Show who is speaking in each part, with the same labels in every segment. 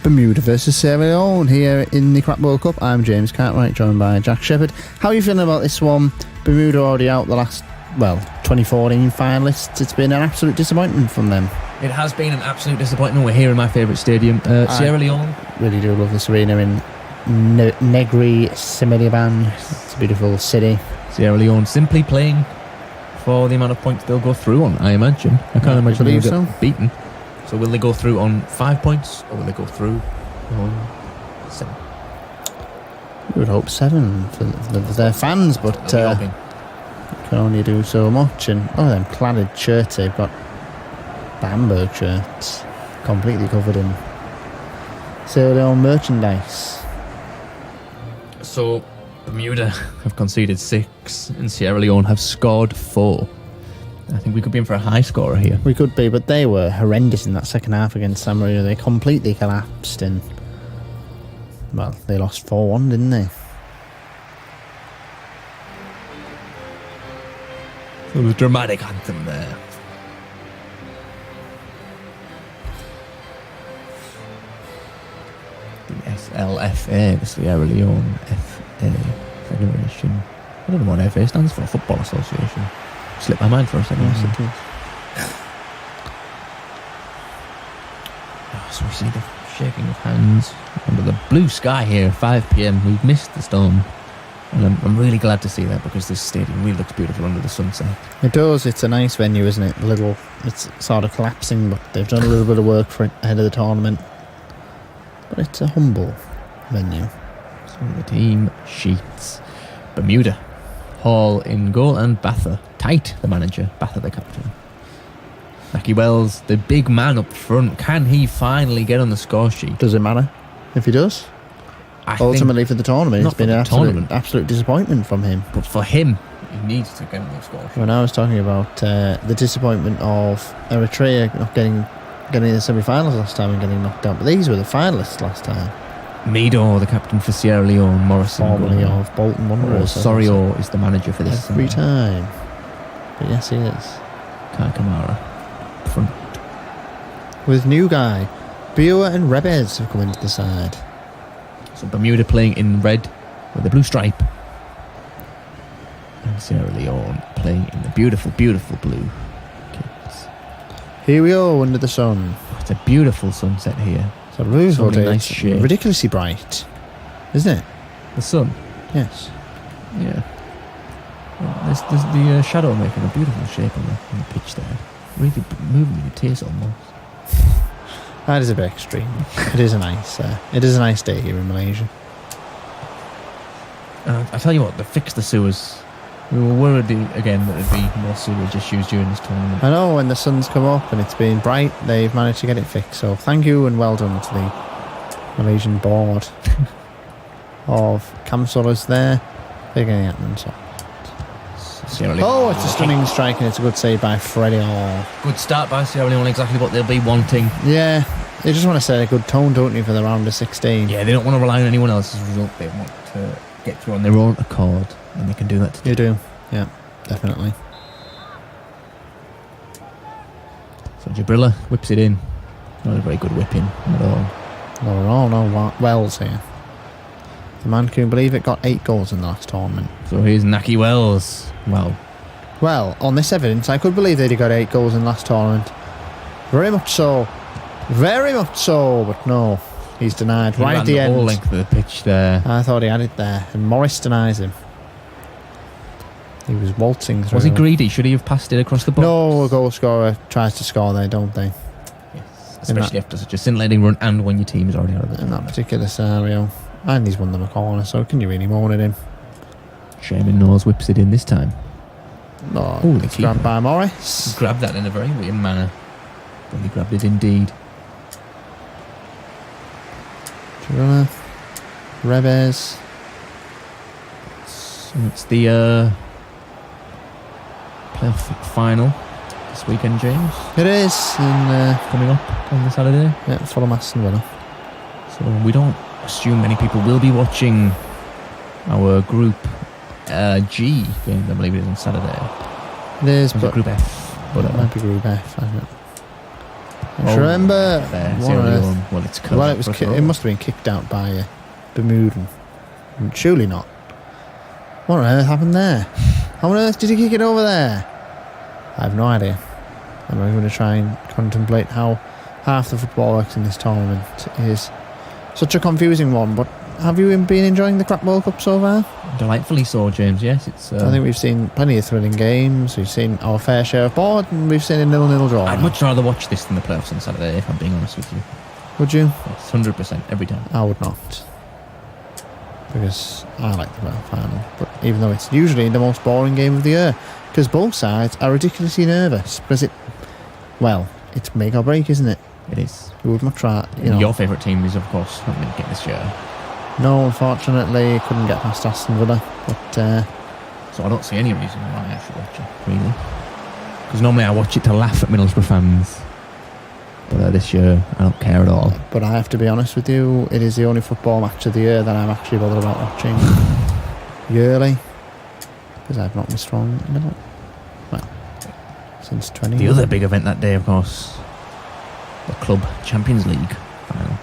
Speaker 1: Bermuda versus Sierra Leone here in the Crap World Cup. I'm James Cartwright, joined by Jack Shepherd. How are you feeling about this one? Bermuda already out the last, 2014 finalists. It's been an absolute disappointment from them.
Speaker 2: It has been an absolute disappointment. We're here in my favourite stadium, Sierra Leone.
Speaker 1: Really do love this arena in Negri Semediban. It's a beautiful city.
Speaker 2: Sierra Leone simply playing for the amount of points they'll go through on, I imagine. I can't imagine they'll get beaten. So will they go through on 5 points, or will they go through on 7?
Speaker 1: We would hope 7 for their fans, but can only do so much. And them cladded shirts, they've got Bamberg shirts, completely covered in Sierra Leone merchandise.
Speaker 2: So Bermuda have conceded 6 and Sierra Leone have scored 4. I think we could be in for a high scorer here.
Speaker 1: We could be, but they were horrendous in that second half against San Marino. They completely collapsed and, they lost 4-1, didn't they?
Speaker 2: So the dramatic anthem there. The SLFA, the Sierra Leone FA Federation. I don't know what FA stands for, Football Association. Slipped my mind for a second.
Speaker 1: Yes, it is.
Speaker 2: So we see the shaking of hands under the blue sky here, 5 p.m. We've missed the storm. And I'm really glad to see that, because this stadium really looks beautiful under the sunset.
Speaker 1: It does. It's a nice venue, isn't it? It's sort of collapsing, but they've done a little bit of work for it ahead of the tournament. But it's a humble venue.
Speaker 2: So the team sheets. Bermuda, Hall in goal, and Batha. Tight, the manager. Batha, the captain. Naki Wells, the big man up front. Can he finally get on the score sheet?
Speaker 1: Does it matter if he does? Ultimately, for the tournament, it's been an absolute disappointment from him.
Speaker 2: But for him, he needs to get on the score sheet.
Speaker 1: When I was talking about the disappointment of Eritrea not getting in the semi-finals last time and getting knocked out, but these were the finalists last time.
Speaker 2: Mido, the captain for Sierra Leone, Morrison,
Speaker 1: formerly of Bolton Wanderers.
Speaker 2: Sorio is the manager for this.
Speaker 1: Every time. But yes, he is.
Speaker 2: Kai Kamara front.
Speaker 1: With new guy, Bua and Rebez have come into the side.
Speaker 2: So Bermuda playing in red with a blue stripe. And Sierra Leone playing in the beautiful, beautiful blue kits.
Speaker 1: Here we go, under the sun.
Speaker 2: It's a beautiful sunset here.
Speaker 1: It's a beautiful day.
Speaker 2: Nice shade.
Speaker 1: Ridiculously bright, isn't it?
Speaker 2: The sun?
Speaker 1: Yes.
Speaker 2: Yeah. There's the shadow making a beautiful shape on the pitch there. Really moving me to tears almost.
Speaker 1: That is a bit extreme. It is a nice day here in Malaysia.
Speaker 2: I tell you what, they fixed the sewers. We were worried again that there'd be more sewage issues during this tournament.
Speaker 1: I know, when the sun's come up and it's been bright, they've managed to get it fixed. So thank you and well done to the Malaysian board of councillors there. They're getting it and so. Oh, it's a stunning strike and it's a good save by Freddie.
Speaker 2: Good start by Sierra Leone, exactly what they'll be wanting.
Speaker 1: Yeah, they just want to set a good tone, don't they, for the round of 16.
Speaker 2: Yeah, they don't want to rely on anyone else's result. They want to get through on their own accord, and they can do that today.
Speaker 1: You do, yeah, definitely.
Speaker 2: So Jabrilla whips it in. Not a very good whipping at all.
Speaker 1: Not at all, no. Wells here. The man, can you believe it, got 8 goals in the last tournament.
Speaker 2: So here's Naki Wells.
Speaker 1: Well, on this evidence, I could believe that he got 8 goals in the last tournament. Very much so. Very much so, but no. He's denied right at the end.
Speaker 2: Whole length of the pitch there.
Speaker 1: I thought he had it there, and Morris denies him. He was waltzing through.
Speaker 2: Was he greedy? Should he have passed it across the box?
Speaker 1: No, a goal scorer tries to score there, don't they?
Speaker 2: Yes, especially after such a scintillating run and when your team is already out of the
Speaker 1: in that particular scenario. And he's won them a corner, so can you really moan at him?
Speaker 2: Sherman Knowles whips it in this time.
Speaker 1: Oh, it's grabbed by Morris.
Speaker 2: He grabbed that in a very weird manner. But he grabbed it indeed.
Speaker 1: Girona, Rebez.
Speaker 2: So it's the playoff final this weekend, James.
Speaker 1: It is, and
Speaker 2: coming up on the Saturday.
Speaker 1: Yeah, Fulham Aston Villa.
Speaker 2: So we don't assume many people will be watching our Group G game. I believe it is on Saturday.
Speaker 1: It is, but
Speaker 2: Group F.
Speaker 1: But it might be Group F, I don't know. Just remember,
Speaker 2: There,
Speaker 1: what on earth?
Speaker 2: Leone. Well, it's
Speaker 1: Well, it must have been kicked out by a Bermudan. Surely not. What on earth happened there? How on earth did he kick it over there? I have no idea. I'm going to try and contemplate how half the football works in this tournament. It is such a confusing one, but have you been enjoying the Crap World Cup so far?
Speaker 2: Delightfully so, James. Yes, it's.
Speaker 1: I think we've seen plenty of thrilling games. We've seen our fair share of board, and we've seen a 0-0 draw.
Speaker 2: I'd much rather watch this than the playoffs on Saturday, if I'm being honest with you.
Speaker 1: Would you?
Speaker 2: Yes, 100% every time.
Speaker 1: I would not. Because I like the final. But even though it's usually the most boring game of the year, because both sides are ridiculously nervous. Because it's make or break, isn't it?
Speaker 2: It is.
Speaker 1: We would much rather,
Speaker 2: Your favourite team is, of course, not going to get this year.
Speaker 1: No, unfortunately, couldn't get past Aston Villa. But
Speaker 2: so I don't see any reason why I should watch it, really. Because normally I watch it to laugh at Middlesbrough fans. But this year, I don't care at all.
Speaker 1: But I have to be honest with you, it is the only football match of the year that I'm actually bothered about watching yearly. Because I've not missed one since 20.
Speaker 2: The other big event that day, of course, the Club Champions League final.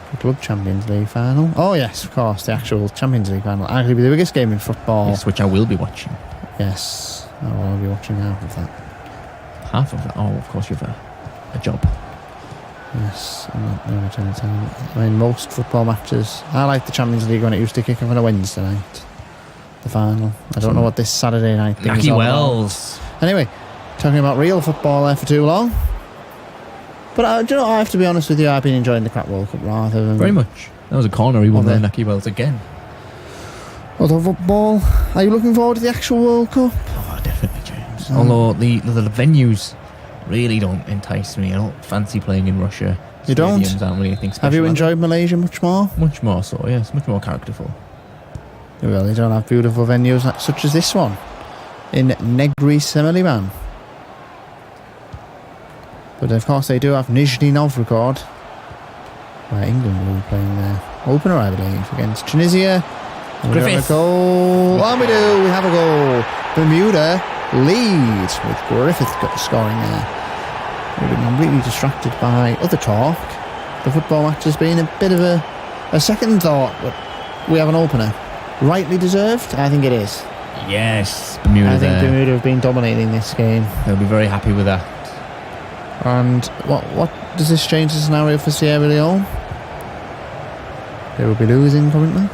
Speaker 1: The Club Champions League final. Oh yes, of course, the actual Champions League final. Arguably the biggest game in football.
Speaker 2: Yes, which I will be watching.
Speaker 1: Yes, I will be watching half of that.
Speaker 2: Half of that? Oh, of course, you have a job.
Speaker 1: Yes, I'm not going to turn it down. I mean, most football matches. I like the Champions League when it used to kick off on a Wednesday night. The final. I don't know what this Saturday night thing is
Speaker 2: Naki
Speaker 1: all
Speaker 2: Wells.
Speaker 1: about. Anyway, talking about real football there for too long. But do you know, I have to be honest with you, I've been enjoying the Crap World Cup rather than...
Speaker 2: Very much. That was a corner, he won there, Naki Wells again.
Speaker 1: Although football, are you looking forward to the actual World Cup?
Speaker 2: Oh, definitely, James. Although the venues really don't entice me. I don't fancy playing in Russia.
Speaker 1: You don't?
Speaker 2: Stadiums aren't really anything special.
Speaker 1: Have you enjoyed Malaysia much more?
Speaker 2: Much more so, yes. Much more characterful.
Speaker 1: Well, they don't have beautiful venues such as this one in Negri Semeliman. But of course they do have Nizhny Novgorod, where England will be playing their opener, I believe, against Tunisia. And
Speaker 2: Griffith.
Speaker 1: We have a goal. Bermuda leads with Griffith scoring there. We've been completely distracted by other talk. The football match has been a bit of a second thought, but we have an opener. Rightly deserved? I think it is.
Speaker 2: Yes, Bermuda.
Speaker 1: I think Bermuda have been dominating this game.
Speaker 2: They'll be very happy with that.
Speaker 1: And what does this change the scenario for Sierra Leone? They will be losing currently.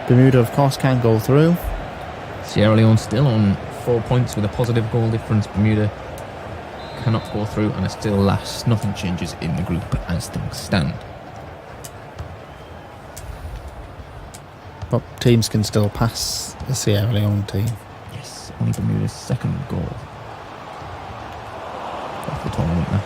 Speaker 1: Bermuda, of course, can't go through.
Speaker 2: Sierra Leone still on 4 points with a positive goal difference. Bermuda cannot go through and are still last. Nothing changes in the group as things stand.
Speaker 1: But teams can still pass the Sierra Leone team.
Speaker 2: Yes, only Bermuda's second goal of the tournament now.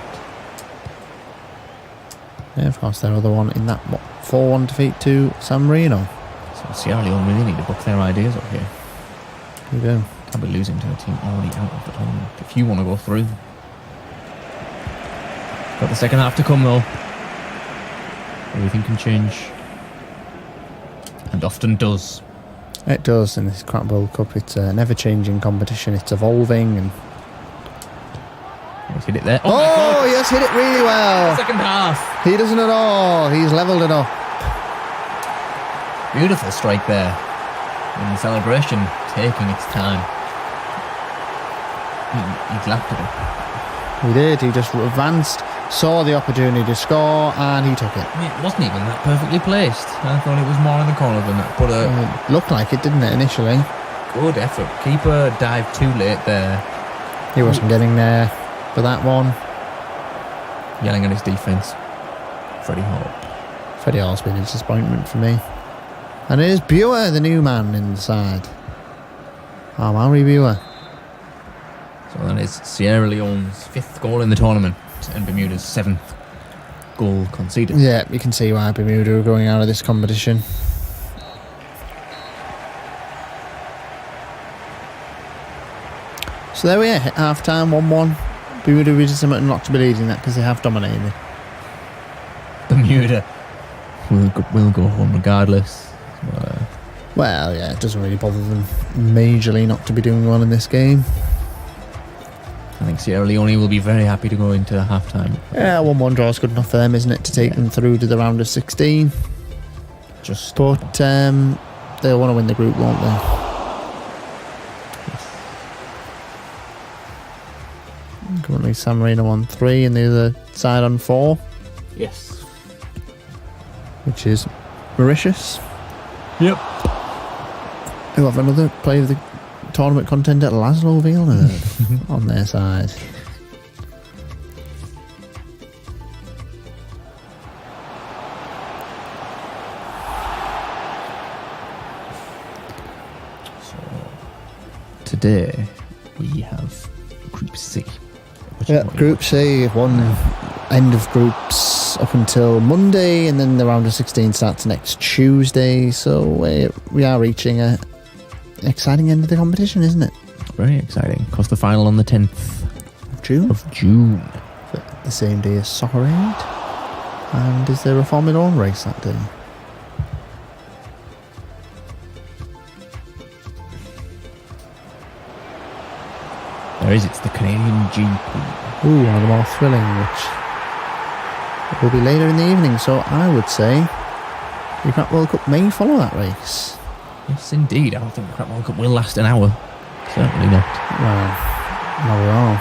Speaker 1: Yeah, of course, their other one in that 4-1 defeat to San Marino.
Speaker 2: So Sierra Leone really need to book their ideas up here.
Speaker 1: You do.
Speaker 2: Can't be losing to a team already out of the tournament if you want to go through. Got the second half to come though. Everything can change. And often does.
Speaker 1: It does in this Crap World Cup. It's a never-changing competition. It's evolving and...
Speaker 2: He's hit it there.
Speaker 1: Oh, he has hit it really well.
Speaker 2: Second half.
Speaker 1: He doesn't at all. He's levelled it up.
Speaker 2: Beautiful strike there. And the celebration taking its time. He lapped it up.
Speaker 1: He did. He just advanced, saw the opportunity to score, and he took it.
Speaker 2: I mean, it wasn't even that perfectly placed. I thought it was more in the corner than that. But
Speaker 1: It looked like it, didn't it, initially?
Speaker 2: good effort. Keeper dived too late there.
Speaker 1: He wasn't getting there for that one.
Speaker 2: Yelling at his defence. Freddie Hall.
Speaker 1: Freddie Hall's been a disappointment for me. And it is Buer, the new man inside. Mauri Buer.
Speaker 2: So that is Sierra Leone's 5th goal in the tournament and Bermuda's 7th goal conceded.
Speaker 1: Yeah, you can see why Bermuda are going out of this competition. So there we are, at half time, 1-1. Bermuda really something not to be leading that because they have dominated.
Speaker 2: Bermuda will go home regardless.
Speaker 1: Well, yeah, it doesn't really bother them majorly not to be doing well in this game.
Speaker 2: I think Sierra Leone will be very happy to go into half-time.
Speaker 1: Yeah, 1-1 draw is good enough for them, isn't it, to take them through to the round of 16. But they'll want to win the group, won't they? Currently San Marino on 3 and the other side on 4.
Speaker 2: Yes.
Speaker 1: Which is Mauritius.
Speaker 2: Yep.
Speaker 1: Who have another player of the tournament contender, Laszlo Villeneuve, on their side.
Speaker 2: So today we have Group C.
Speaker 1: Yeah, Group C, one end of groups up until Monday, and then the round of 16 starts next Tuesday. So we are reaching an exciting end of the competition, isn't it?
Speaker 2: Very exciting. Of course, the final on the 10th
Speaker 1: of
Speaker 2: June.
Speaker 1: The same day as Soccer Aid. And is there a Formula 1 race that day?
Speaker 2: There is. It's the Canadian GP.
Speaker 1: Ooh, one of the more thrilling, which will be later in the evening. So I would say the Crap World Cup may follow that race.
Speaker 2: Yes, indeed. I don't think the Crap World Cup will last an hour. Certainly not.
Speaker 1: Well, not at all.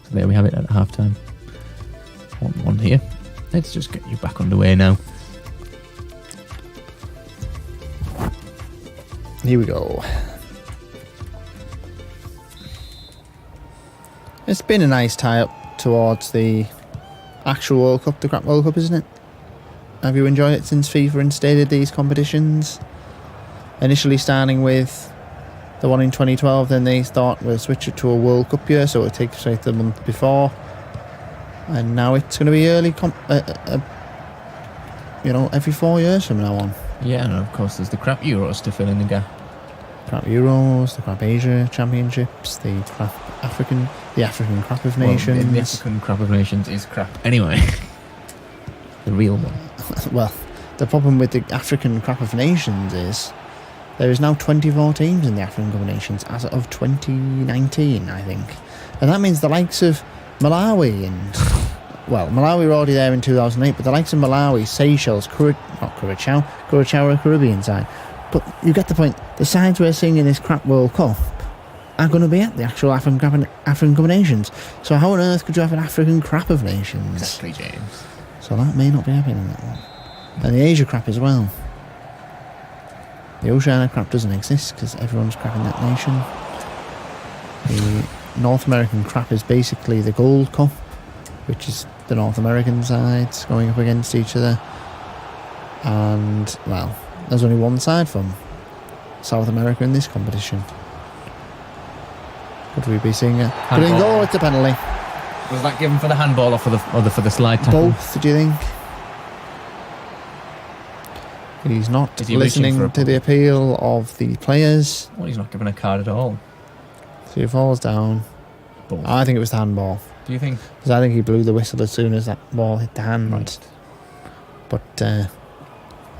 Speaker 2: So there we have it at half-time. 1-1 here. Let's just get you back underway now.
Speaker 1: Here we go. It's been a nice tie-up towards the actual World Cup, the Crap World Cup, isn't it? Have you enjoyed it since FIFA instated these competitions? Initially starting with the one in 2012, then they thought we'll switch it to a World Cup year, so it takes straight the month before. And now it's going to be early, every 4 years from now on.
Speaker 2: Yeah, and of course there's the Crap Euros to fill in the gap.
Speaker 1: Crap Euros, the Crap Asia Championships, the African Crap of Nations.
Speaker 2: Well, the African Crap of Nations is crap. Anyway, the real one.
Speaker 1: Well, the problem with the African Crap of Nations is there is now 24 teams in the African Cup of Nations as of 2019, I think. And that means the likes of Malawi and... Well, Malawi were already there in 2008, but the likes of Malawi, Seychelles, Curacao are a Caribbean side. But you get the point. The sides we're seeing in this Crap World Cup are going to be at the actual African Cup of Nations. So how on earth could you have an African Crap of Nations?
Speaker 2: Exactly, James.
Speaker 1: So that may not be happening, that one. And the Asia Crap as well. The Oceania Crap doesn't exist because everyone's crapping that nation. The North American Crap is basically the Gold Cup, which is the North American sides going up against each other. And, well, there's only one side from South America in this competition. Could we be seeing a green goal? It's a penalty.
Speaker 2: Was that given for the handball or for the slide tackle?
Speaker 1: Both, do you think? He's not listening to the appeal of the players.
Speaker 2: Well, he's not given a card at all.
Speaker 1: So he falls down.
Speaker 2: Both.
Speaker 1: I think it was the handball.
Speaker 2: Do you think?
Speaker 1: Because I think he blew the whistle as soon as that ball hit the hand.
Speaker 2: Right.
Speaker 1: But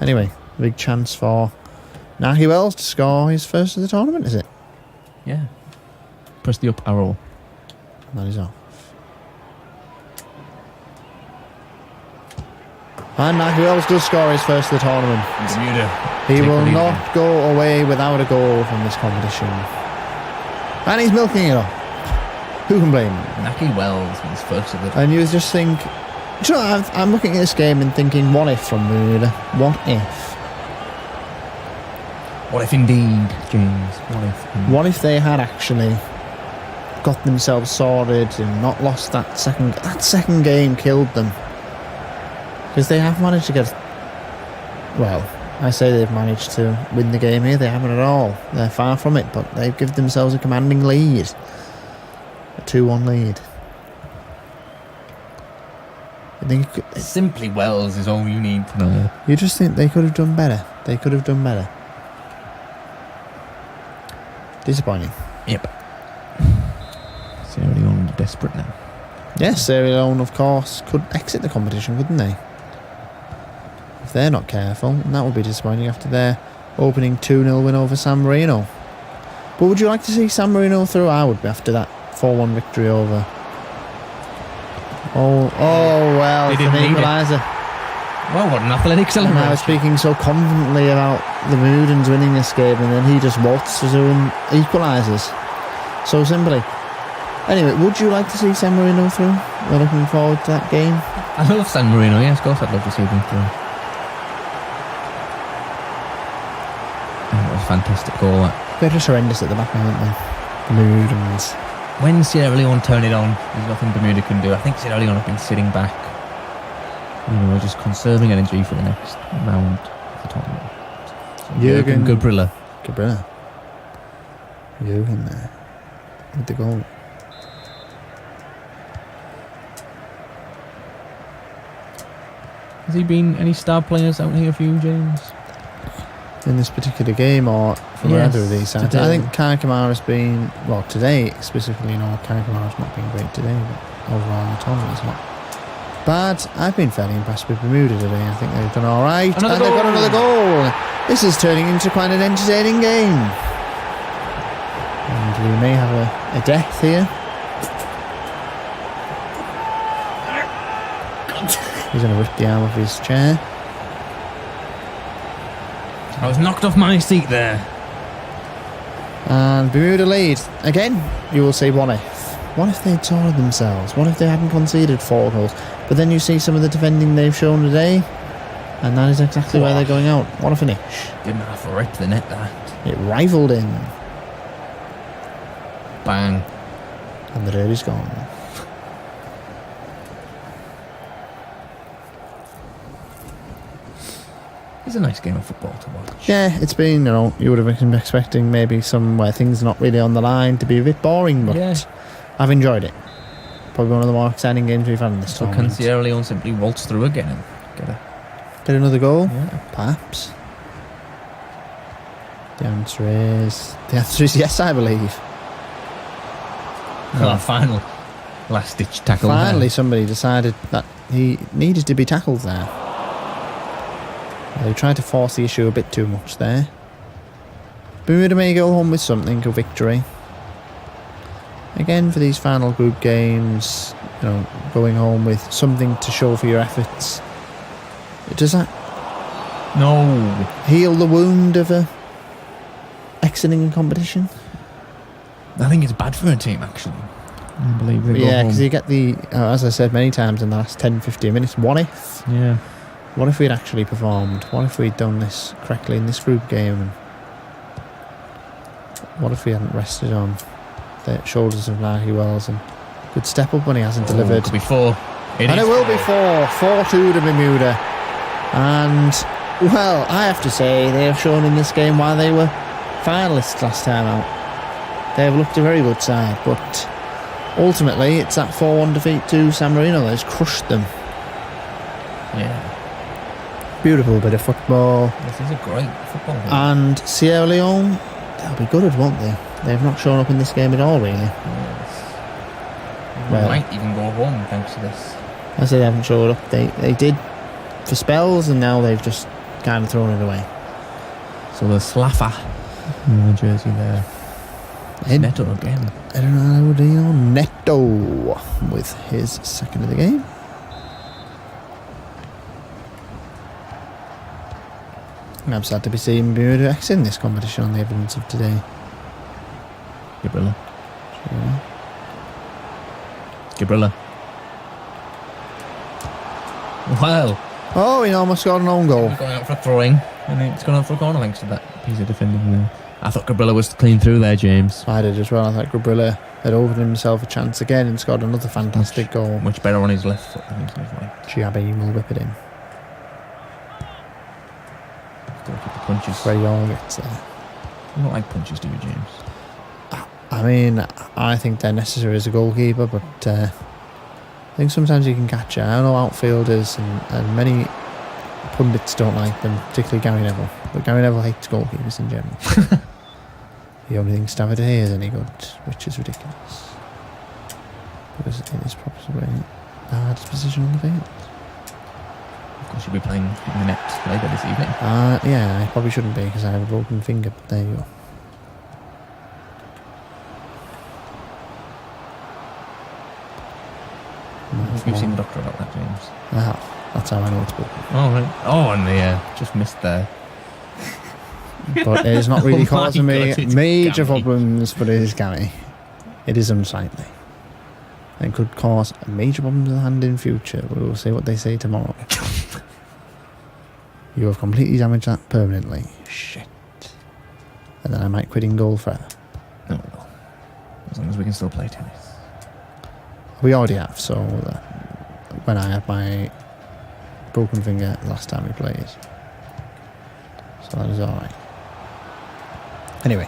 Speaker 1: anyway, big chance for Naki Wells to score his first of the tournament, is it?
Speaker 2: Yeah. Press the up arrow.
Speaker 1: That is off. And Naki Wells does score his first of the tournament.
Speaker 2: Bermuda.
Speaker 1: He will not go away without a goal from this competition. And he's milking it up. Who can blame him?
Speaker 2: Naki Wells was first of the...
Speaker 1: And you just think... Do you know, I'm looking at this game and thinking, what if from Bermuda? What if?
Speaker 2: What if indeed, James? What if?
Speaker 1: What if they had actually got themselves sorted and not lost that second... That second game killed them. Because they have managed to get... Well, I say they've managed to win the game here. They haven't at all. They're far from it, but they've given themselves a commanding lead. A 2-1 lead. I think
Speaker 2: Simply Wells is all you need to know.
Speaker 1: You just think they could have done better. They could have done better. Disappointing.
Speaker 2: Yep. Sierra Leone are desperate now.
Speaker 1: Yes, Sierra Leone, of course, could exit the competition, couldn't they? If they're not careful, and that would be disappointing after their opening 2-0 win over San Marino. But would you like to see San Marino through? I would, after that 4-1 victory over. Oh well,
Speaker 2: They
Speaker 1: it's
Speaker 2: didn't
Speaker 1: an
Speaker 2: need it.
Speaker 1: equaliser.
Speaker 2: Well, what an athletic
Speaker 1: And I was
Speaker 2: celebration.
Speaker 1: speaking so confidently about the Bermudans winning this game, and then he just waltzes through and equalises. So simply. Anyway, would you like to see San Marino through? We're looking forward to that game.
Speaker 2: I love San Marino, yes, of course I'd love to see them through. That was a fantastic goal. That.
Speaker 1: They're just horrendous at the back, aren't they? Bermudans.
Speaker 2: When Sierra Leone turn it on, there's nothing Bermuda can do. I think Sierra Leone have been sitting back, just conserving energy for the next round of the tournament. So Jürgen Gabrilla.
Speaker 1: Jürgen there with the goal.
Speaker 2: Has he been any star players out here for you, James?
Speaker 1: In this particular game, or for either of these sides?
Speaker 2: today.
Speaker 1: I think Kai Kamara's been, well, today specifically, Kai Kamara's not been great today, but overall in the tournament it's not bad. I've been fairly impressed with Bermuda today. I think they've done alright. And they've got another goal. This is turning into quite an entertaining game. And we may have a death here. He's going to rip the arm off his chair.
Speaker 2: I was knocked off my seat there.
Speaker 1: And Bermuda lead. Again, you will say, what if? What if they'd torn themselves? What if they hadn't conceded 4 goals? But then you see some of the defending they've shown today, and that is exactly where they're going out. What a finish.
Speaker 2: Didn't have to rip the net, that.
Speaker 1: It rivalled in.
Speaker 2: Bang.
Speaker 1: And the derby's gone.
Speaker 2: It's a nice game of football to watch.
Speaker 1: Yeah, it's been, you would have been expecting maybe some where things are not really on the line to be a bit boring, but I've enjoyed it. Probably one of the more exciting games we've had in this
Speaker 2: So
Speaker 1: tournament.
Speaker 2: can Sierra Leone simply waltz through again and
Speaker 1: Get another goal?
Speaker 2: Yeah.
Speaker 1: Perhaps. The answer is yes, I believe.
Speaker 2: Well, final last-ditch tackle.
Speaker 1: Finally, somebody decided that he needed to be tackled there. They tried to force the issue a bit too much there. Bermuda may go home with something, a victory. Again, for these final group games, going home with something to show for your efforts. Does that heal the wound of exiting a competition?
Speaker 2: I think it's bad for a team, actually. I believe they go
Speaker 1: Yeah,
Speaker 2: home.
Speaker 1: because you get the, as I said many times in the last 10-15 minutes, what if?
Speaker 2: Yeah.
Speaker 1: What if we'd actually performed? What if we'd done this correctly in this group game? And what if we hadn't rested on the shoulders of Larry Wells and could step up when he hasn't delivered?
Speaker 2: It could be 4.
Speaker 1: It will be 4-2 to Bermuda. And, well, I have to say, they have shown in this game why they were finalists last time out. They have looked a very good side, but ultimately it's that 4-1 defeat to San Marino that has crushed them.
Speaker 2: Yeah.
Speaker 1: Beautiful bit of football.
Speaker 2: This is a great football game.
Speaker 1: And Sierra Leone, they'll be gutted, won't they? They've not shown up in this game at all, really.
Speaker 2: Yes.
Speaker 1: Well,
Speaker 2: might even go home thanks to this.
Speaker 1: I say they haven't showed up. They did for spells, and now they've just kind of thrown it away.
Speaker 2: So the Slaffa in the jersey there. Neto again.
Speaker 1: Eduardo Neto with his second of the game. I'm sad to be seeing Bermuda X in this competition on the evidence of today.
Speaker 2: Gabrilla. Gabrilla. Well.
Speaker 1: Oh, he almost got an own goal.
Speaker 2: It's going out for a throwing, and it's gone out for a corner thanks to that piece of defending there. I thought Gabrilla was clean through there, James.
Speaker 1: I did as well. I thought Gabrilla had opened himself a chance again and scored another fantastic goal.
Speaker 2: Much better on his left foot than his right.
Speaker 1: Chiabi will whip it in.
Speaker 2: Gotta keep the punches.
Speaker 1: Where he all gets there.
Speaker 2: You don't like punches, do you, James?
Speaker 1: I mean, I think they're necessary as a goalkeeper, but I think sometimes you can catch it. I know outfielders and many pundits don't like them, particularly Gary Neville. But Gary Neville hates goalkeepers in general. He only thinks David Hay is any good, which is ridiculous. Because it is probably the hardest position on the field.
Speaker 2: Of course, you'll be playing in the net later this evening.
Speaker 1: Yeah, I probably shouldn't be because I have a broken finger, but there you go.
Speaker 2: after about that, James.
Speaker 1: That's how I know it's broken.
Speaker 2: Oh, right. Oh, and yeah, just missed there.
Speaker 1: But it is not really
Speaker 2: Oh my
Speaker 1: causing me
Speaker 2: God, it's
Speaker 1: major
Speaker 2: gammy.
Speaker 1: problems, but it is gammy. It is unsightly. And could cause major problems in the hand in future. We will see what they say tomorrow. You have completely damaged that permanently.
Speaker 2: Shit.
Speaker 1: And then I might quit in goal forever.
Speaker 2: No, no. As long as we can still play tennis.
Speaker 1: We already have, so when I had my broken finger last time we played. So that is alright. Anyway,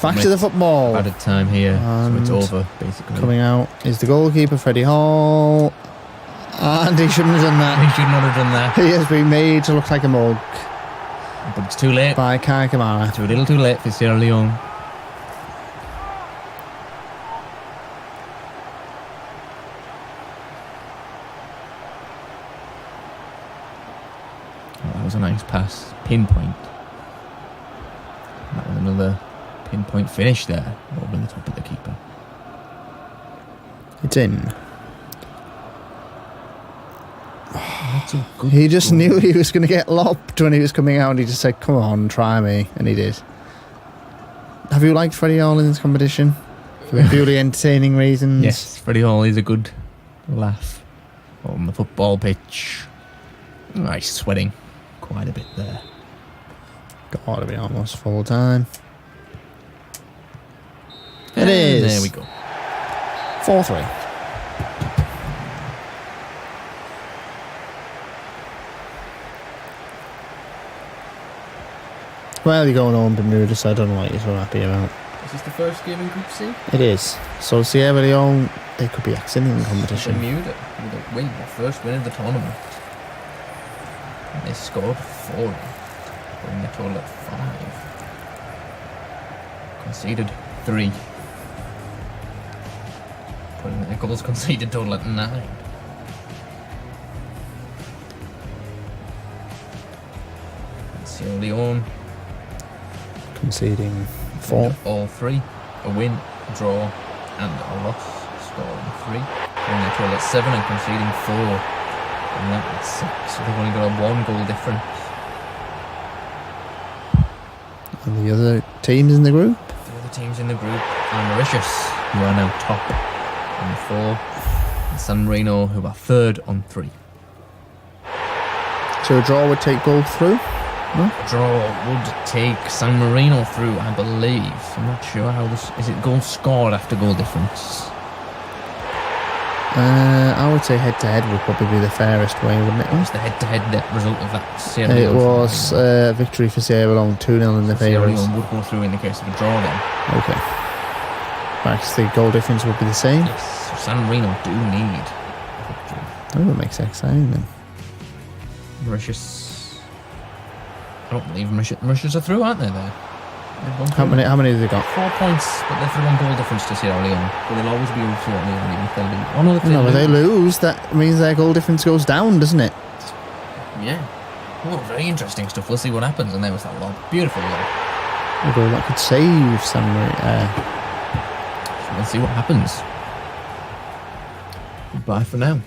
Speaker 1: back to the football.
Speaker 2: Added time here, so it's
Speaker 1: And
Speaker 2: over, basically.
Speaker 1: Coming out is the goalkeeper, Freddie Hall. And he shouldn't have done that.
Speaker 2: He should not have done that.
Speaker 1: He has been made to look like a mug
Speaker 2: But it's too late.
Speaker 1: by Kai Kamara.
Speaker 2: Too little too late for Sierra Leone. Oh, that was a nice pass. Pinpoint. That was another pinpoint finish there over the top of the keeper.
Speaker 1: It's in.
Speaker 2: That's a good
Speaker 1: He just
Speaker 2: goal.
Speaker 1: knew he was going to get lopped when he was coming out. And he just said, come on, try me. And he did. Have you liked Freddie Hall in this competition? For purely entertaining reasons?
Speaker 2: Yes, Freddie Hall is a good laugh on the football pitch. Nice sweating quite a bit there.
Speaker 1: Got to be almost full time. It
Speaker 2: And
Speaker 1: is.
Speaker 2: There we go.
Speaker 1: 4-3. Well, you're going on Bermuda, so I don't know what you're so happy about.
Speaker 2: Is this the first game in Group C?
Speaker 1: It is. So Sierra Leone, they could be excellent in the competition.
Speaker 2: Bermuda with a win, their first win of the tournament. And they scored 4, putting the total at 5. Conceded 3. Putting their goals conceded total at 9. And Sierra Leone
Speaker 1: Conceding 4.
Speaker 2: all 3. A win, a draw, and a loss. Scoring 3. Putting their total at 7 and conceding 4. And that at 6. So they've only got a 1 goal difference.
Speaker 1: And the other teams in the group?
Speaker 2: The other teams in the group are Mauritius, who are now top on 4, and San Marino, who are 3rd on 3.
Speaker 1: So a draw would take both through? No?
Speaker 2: A draw would take San Marino through, I believe. I'm not sure how this... Is it goal scored after goal difference?
Speaker 1: I would say head-to-head would probably be the fairest way, wouldn't it?
Speaker 2: What was the head-to-head result of that? Sierra
Speaker 1: It
Speaker 2: Leone
Speaker 1: was
Speaker 2: San Marino?
Speaker 1: victory for Sierra Leone, 2-0 in the
Speaker 2: Sierra
Speaker 1: favourites.
Speaker 2: Leone would go through in the case of a draw then.
Speaker 1: Okay. Perhaps the goal difference would be the same.
Speaker 2: Yes, so San Marino do need a victory.
Speaker 1: Oh, that makes it exciting then.
Speaker 2: Mauritius... I don't believe Mauritius are through, aren't they, there? They've gone
Speaker 1: How
Speaker 2: through.
Speaker 1: many have they got?
Speaker 2: 4 points, but they're through on goal difference to Sierra Leone. But they'll always be over Sierra Leone, even if they'll be... Oh no, if
Speaker 1: No, but they lose. That means their goal difference goes down, doesn't it?
Speaker 2: Yeah. Oh, very interesting stuff. We'll see what happens. And there was that lob. Beautiful lob.
Speaker 1: A goal that could save Samurai.
Speaker 2: So we'll see what happens. Goodbye for now.